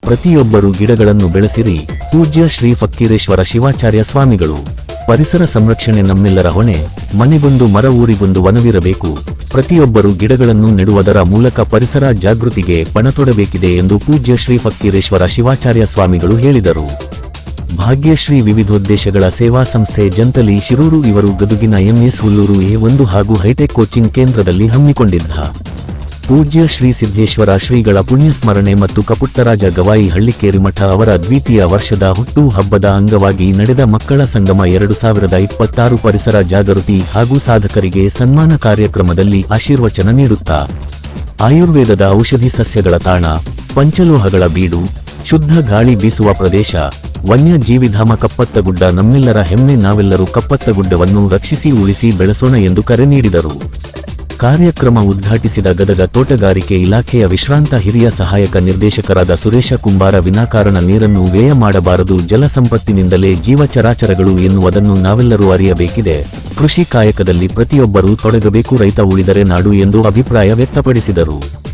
ಪ್ರತಿಯೊಬ್ಬರು ಗಿಡಗಳನ್ನು ಬೆಳೆಸಿರಿ. ಪೂಜ್ಯ ಶ್ರೀ ಫಕ್ಕೀರೇಶ್ವರ ಶಿವಾಚಾರ್ಯ ಸ್ವಾಮಿಗಳು. ಪರಿಸರ ಸಂರಕ್ಷಣೆ ನಮ್ಮೆಲ್ಲರ ಹೊಣೆ. ಮನೆಗೊಂದು ಮರ, ಊರಿಗೊಂದು ವನವಿರಬೇಕು. ಪ್ರತಿಯೊಬ್ಬರು ಗಿಡಗಳನ್ನು ನೆಡುವುದರ ಮೂಲಕ ಪರಿಸರ ಜಾಗೃತಿಗೆ ಪಣತೊಡಬೇಕಿದೆ ಎಂದು ಪೂಜ್ಯ ಶ್ರೀ ಫಕ್ಕೀರೇಶ್ವರ ಶಿವಾಚಾರ್ಯ ಸ್ವಾಮಿಗಳು ಹೇಳಿದರು. ಭಾಗ್ಯಶ್ರೀ ವಿವಿಧೋದ್ದೇಶಗಳ ಸೇವಾ ಸಂಸ್ಥೆ ಜಂತಲಿ ಶಿರೂರು ಇವರು ಗದುಗಿನ ಎಂಎಸ್ ಹುಲ್ಲೂರು A1 ಹಾಗೂ ಹೈಟೆಕ್ ಕೋಚಿಂಗ್ ಕೇಂದ್ರದಲ್ಲಿ ಹಮ್ಮಿಕೊಂಡಿದ್ದ ಪೂಜ್ಯ ಶ್ರೀ ಸಿದ್ದೇಶ್ವರ ಶ್ರೀಗಳ ಪುಣ್ಯಸ್ಮರಣೆ ಮತ್ತು ಕಪುಟ್ಟರಾಜ ಗವಾಯಿ ಹಳ್ಳಿಕೇರಿ ಮಠ ಅವರ ದ್ವಿತೀಯ ವರ್ಷದ ಹುಟ್ಟು ಹಬ್ಬದ ಅಂಗವಾಗಿ ನಡೆದ ಮಕ್ಕಳ ಸಂಗಮ 2026 ಪರಿಸರ ಜಾಗೃತಿ ಹಾಗೂ ಸಾಧಕರಿಗೆ ಸನ್ಮಾನ ಕಾರ್ಯಕ್ರಮದಲ್ಲಿ ಆಶೀರ್ವಚನ ನೀಡುತ್ತಾ ಆಯುರ್ವೇದದ ಔಷಧಿ ಸಸ್ಯಗಳ ತಾಣ, ಪಂಚಲೋಹಗಳ ಬೀಡು, ಶುದ್ಧ ಗಾಳಿ ಬೀಸುವ ಪ್ರದೇಶ, ವನ್ಯ ಜೀವಿಧಾಮ ಕಪ್ಪತ್ತಗುಡ್ಡ ನಮ್ಮೆಲ್ಲರ ಹೆಮ್ಮೆ. ನಾವೆಲ್ಲರೂ ಕಪ್ಪತ್ತಗುಡ್ಡವನ್ನು ರಕ್ಷಿಸಿ, ಉಳಿಸಿ, ಬೆಳೆಸೋಣ ಎಂದು ಕರೆ ನೀಡಿದರು. ಕಾರ್ಯಕ್ರಮ ಉದ್ಘಾಟಿಸಿದ ಗದಗ ತೋಟಗಾರಿಕೆ ಇಲಾಖೆಯ ವಿಶ್ರಾಂತ ಹಿರಿಯ ಸಹಾಯಕ ನಿರ್ದೇಶಕರಾದ ಸುರೇಶ ಕುಂಬಾರ, ವಿನಾಕಾರಣ ನೀರನ್ನು ವ್ಯಯ ಮಾಡಬಾರದು, ಜಲ ಸಂಪತ್ತಿನಿಂದಲೇ ಜೀವಚರಾಚರಗಳು ಎನ್ನುವುದನ್ನು ನಾವೆಲ್ಲರೂ ಅರಿಯಬೇಕಿದೆ. ಕೃಷಿ ಕಾಯಕದಲ್ಲಿ ಪ್ರತಿಯೊಬ್ಬರೂ ತೊಡಗಬೇಕು, ರೈತ ಉಳಿದರೆ ನಾಡು ಎಂದು ಅಭಿಪ್ರಾಯ ವ್ಯಕ್ತಪಡಿಸಿದರು.